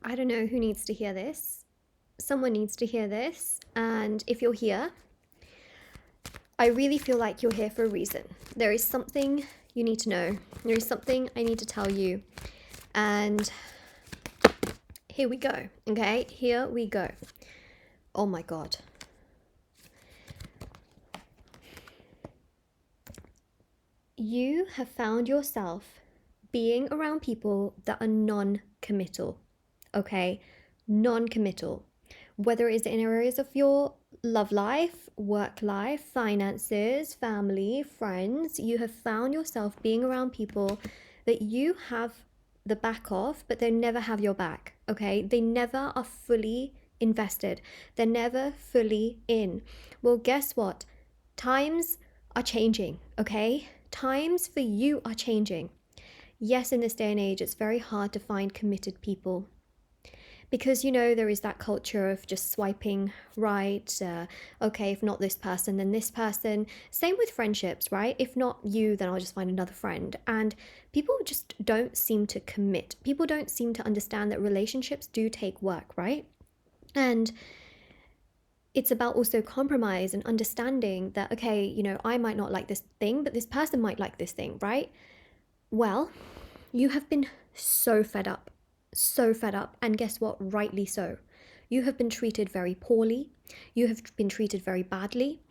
I don't know who needs to hear this. Someone needs to hear this. And if you're here, I really feel like you're here for a reason. There is something you need to know. There is something I need to tell you. And here we go. Okay, here we go. Oh my God. You have found yourself being around people that are non-committal. Okay, non-committal. Whether it's in areas of your love life, work life, finances, family, friends, you have found yourself being around people that you have the back of, but they never have your back. Okay, they never are fully invested, they're never fully in. Well, guess what? Times are changing. Okay, times for you are changing. Yes, in this day and age, it's very hard to find committed people because, you know, there is that culture of just swiping right. Okay, if not this person, then this person. Same with friendships, right? If not you, then I'll just find another friend. And people just don't seem to commit. People don't seem to understand that relationships do take work, right? And it's about also compromise and understanding that, okay, you know, I might not like this thing, but this person might like this thing, right? Well, you have been so fed up, so fed up. And guess what? Rightly so. You have been treated very poorly. You have been treated very badly.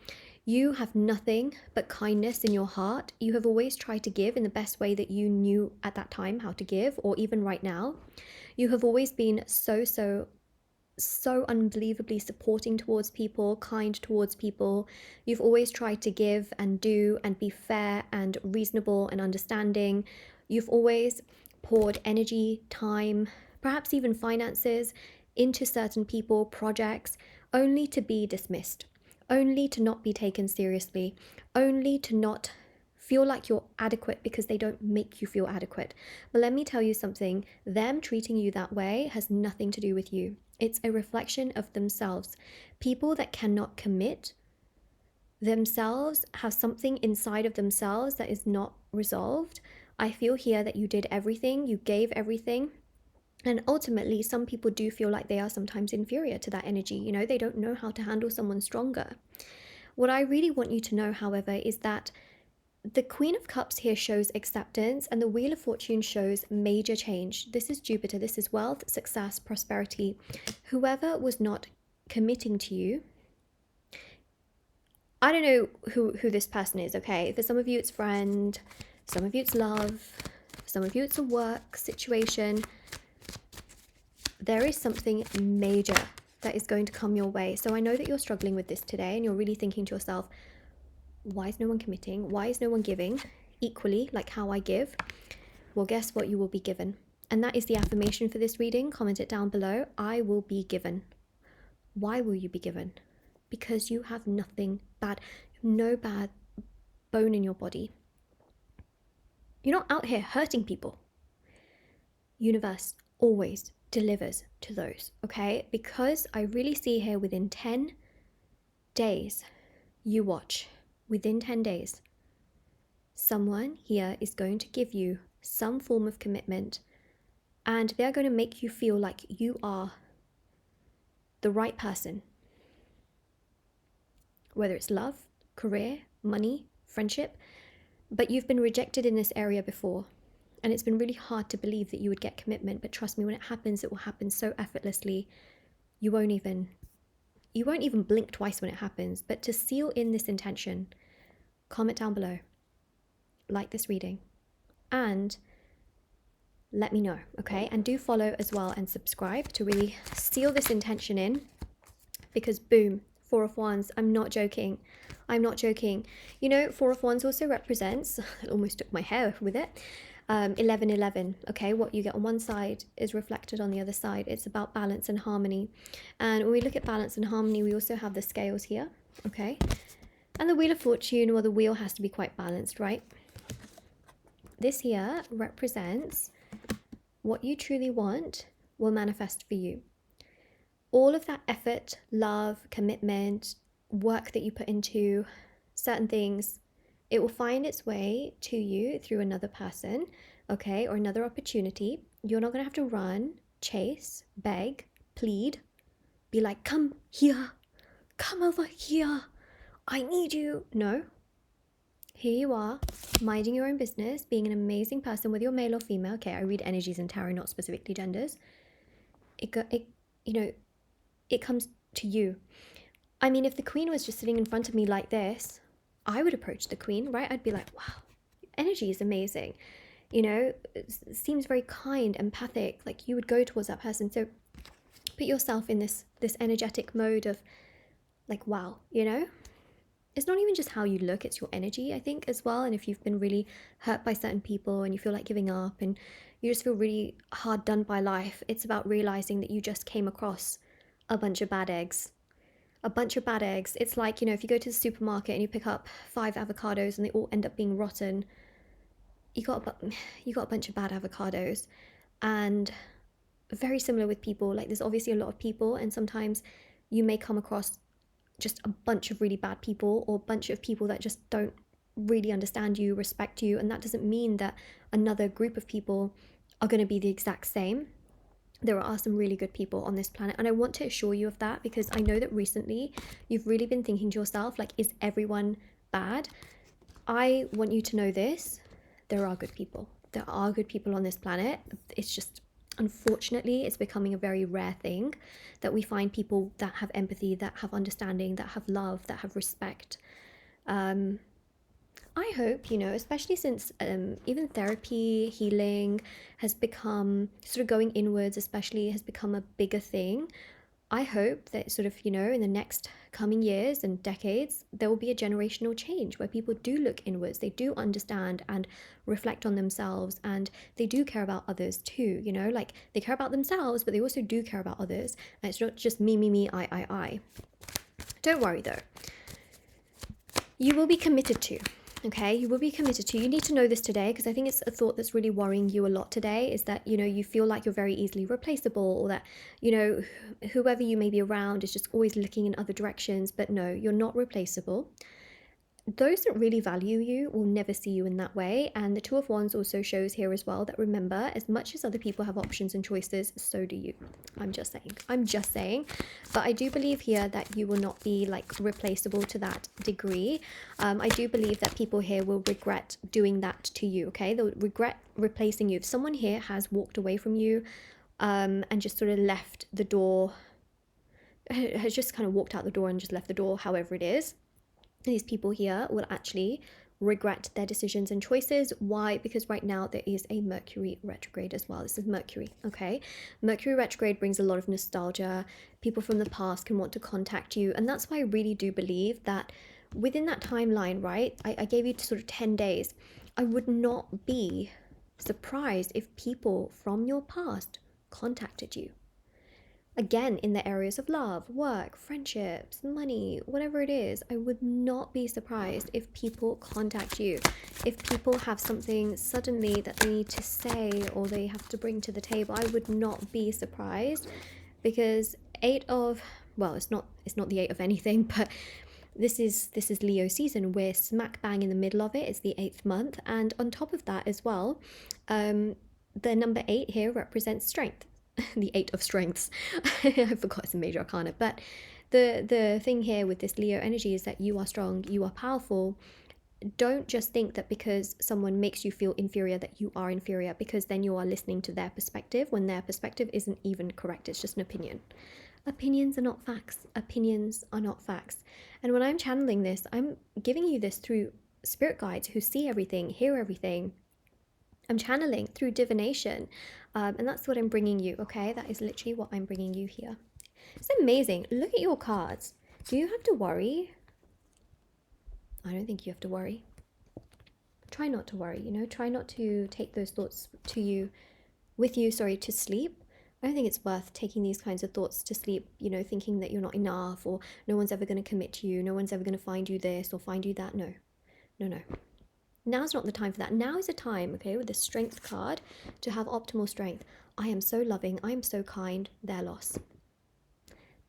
You have nothing but kindness in your heart. You have always tried to give in the best way that you knew at that time how to give, or even right now. You have always been so unbelievably supporting towards people, kind towards people. You've always tried to give and do and be fair and reasonable and understanding. You've always poured energy, time, perhaps even finances into certain people, projects, only to be dismissed, only to not be taken seriously, only to not feel like you're adequate because they don't make you feel adequate. But let me tell you something, them treating you that way has nothing to do with you. It's a reflection of themselves. People that cannot commit themselves have something inside of themselves that is not resolved. I feel here that you did everything, you gave everything. And ultimately, some people do feel like they are sometimes inferior to that energy. You know, they don't know how to handle someone stronger. What I really want you to know, however, is that the Queen of Cups here shows acceptance, and the Wheel of Fortune shows major change. This is Jupiter. This is wealth, success, prosperity. Whoever was not committing to you, I don't know who this person is, okay? For some of you, it's friend. Some of you, it's love. Some of you, it's a work situation. There is something major that is going to come your way. So I know that you're struggling with this today, and you're really thinking to yourself, why is no one committing? Why is no one giving equally like how I give? Well, guess what? You will be given. And that is the affirmation for this reading. Comment it down below. I will be given. Why will you be given? Because you have nothing bad, no bad bone in your body. You're not out here hurting people. Universe always delivers to those, okay? Because I really see here within 10 days, you watch. Within 10 days, someone here is going to give you some form of commitment, and they're going to make you feel like you are the right person. Whether it's love, career, money, friendship, but you've been rejected in this area before, and it's been really hard to believe that you would get commitment. But trust me, when it happens, it will happen so effortlessly. You won't even blink twice when it happens. But to seal in this intention, comment down below, like this reading, and let me know, okay? And do follow as well and subscribe to really seal this intention in, because boom, Four of Wands. I'm not joking. I'm not joking. You know, Four of Wands also represents, I almost took my hair with it, 1111. Okay, what you get on one side is reflected on the other side. It's about balance and harmony. And when we look at balance and harmony, we also have the scales here, okay? And the Wheel of Fortune, well, the wheel has to be quite balanced, right? This here represents what you truly want will manifest for you. All of that effort, love, commitment, work that you put into certain things, it will find its way to you through another person, okay, or another opportunity. You're not going to have to run, chase, beg, plead, be like, come here, come over here, I need you. No. Here you are, minding your own business, being an amazing person, whether you're male or female. Okay, I read energies in tarot, not specifically genders. It comes to you. I mean, if the queen was just sitting in front of me like this, I would approach the queen, right? I'd be like, wow, energy is amazing. You know, it seems very kind, empathic, like you would go towards that person. So put yourself in this energetic mode of like, wow, you know? It's not even just how you look, it's your energy, I think, as well. And if you've been really hurt by certain people and you feel like giving up and you just feel really hard done by life, it's about realizing that you just came across a bunch of bad eggs. A bunch of bad eggs. It's like, you know, if you go to the supermarket and you pick up 5 avocados and they all end up being rotten, you got a bunch of bad avocados. And very similar with people. Like, there's obviously a lot of people, and sometimes you may come across just a bunch of really bad people, or a bunch of people that just don't really understand you, respect you, and that doesn't mean that another group of people are going to be the exact same. There are some really good people on this planet, and I want to assure you of that, because I know that recently you've really been thinking to yourself, like, is everyone bad? I want you to know this: there are good people. There are good people on this planet. It's just, unfortunately, it's becoming a very rare thing that we find people that have empathy, that have understanding, that have love, that have respect. I hope, you know, especially since even therapy, healing has become sort of going inwards, especially has become a bigger thing. I hope that sort of, you know, in the next coming years and decades, there will be a generational change where people do look inwards, they do understand and reflect on themselves, and they do care about others too, you know, like they care about themselves, but they also do care about others. And it's not just me, I. Don't worry though. You will be committed to. Okay, you will be committed to. You need to know this today, because I think it's a thought that's really worrying you a lot today, is that, you know, you feel like you're very easily replaceable, or that, you know, whoever you may be around is just always looking in other directions. But no, you're not replaceable. Those that really value you will never see you in that way. And the Two of Wands also shows here as well that, remember, as much as other people have options and choices, so do you. I'm just saying. But I do believe here that you will not be like replaceable to that degree. I do believe that people here will regret doing that to you, okay? They'll regret replacing you. If someone here has walked away from you and just sort of left the door, has just kind of walked out the door and just left the door, however it is, these people here will actually regret their decisions and choices. Why? Because right now there is a Mercury retrograde as well. This is Mercury, okay? Mercury retrograde brings a lot of nostalgia. People from the past can want to contact you. And that's why I really do believe that within that timeline, right? I gave you sort of 10 days. I would not be surprised if people from your past contacted you. Again, in the areas of love, work, friendships, money, whatever it is, I would not be surprised if people contact you. If people have something suddenly that they need to say or they have to bring to the table, I would not be surprised, because it's not the 8 of anything, but this is Leo season. We're smack bang in the middle of it. It's the 8th month, and on top of that as well, the number 8 here represents strength. The 8 of strengths. I forgot it's a major arcana. But the thing here with this Leo energy is that you are strong, you are powerful. Don't just think that because someone makes you feel inferior that you are inferior, because then you are listening to their perspective when their perspective isn't even correct. It's just an opinion. Opinions are not facts. Opinions are not facts. And when I'm channeling this, I'm giving you this through spirit guides who see everything, hear everything. I'm channeling through divination, and that's what I'm bringing you, okay? That is literally what I'm bringing you here. It's amazing. Look at your cards. Do you have to worry? I don't think you have to worry. Try not to worry, you know? Try not to take those thoughts to sleep. I don't think it's worth taking these kinds of thoughts to sleep, you know, thinking that you're not enough, or no one's ever going to commit to you, no one's ever going to find you this or find you that. No. Now's not the time for that. Now is a time, okay, with the strength card, to have optimal strength. I am so loving. I am so kind. Their loss.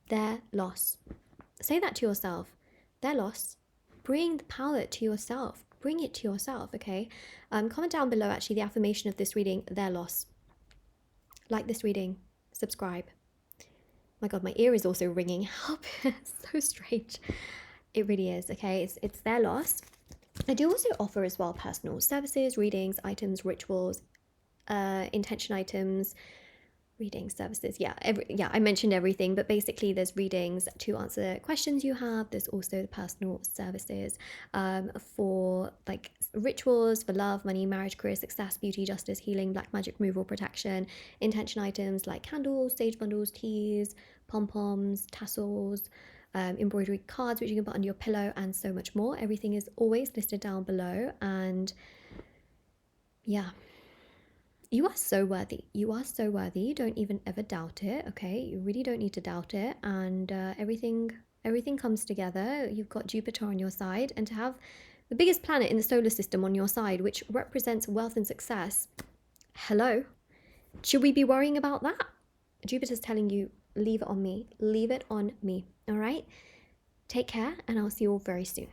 Their loss. Say that to yourself. Their loss. Bring the power to yourself. Bring it to yourself, okay? Comment down below, actually, the affirmation of this reading, their loss. Like this reading. subscribe. My God, my ear is also ringing. Help. It's so strange. It really is, okay? It's their loss. I do also offer as well personal services, readings, items, rituals, intention items, reading services. Yeah, I mentioned everything, but basically there's readings to answer questions you have. There's also the personal services for like rituals for love, money, marriage, career, success, beauty, justice, healing, black magic, removal, protection, intention items like candles, sage bundles, teas, pom-poms, tassels, embroidery cards which you can put under your pillow, and so much more. Everything is always listed down below. And yeah, you are so worthy. You are so worthy. Don't even ever doubt it, okay? You really don't need to doubt it. And everything comes together. You've got Jupiter on your side, and to have the biggest planet in the solar system on your side, which represents wealth and success. Hello. Should we be worrying about that? Jupiter's telling you, leave it on me. Leave it on me. All right? Take care, and I'll see you all very soon.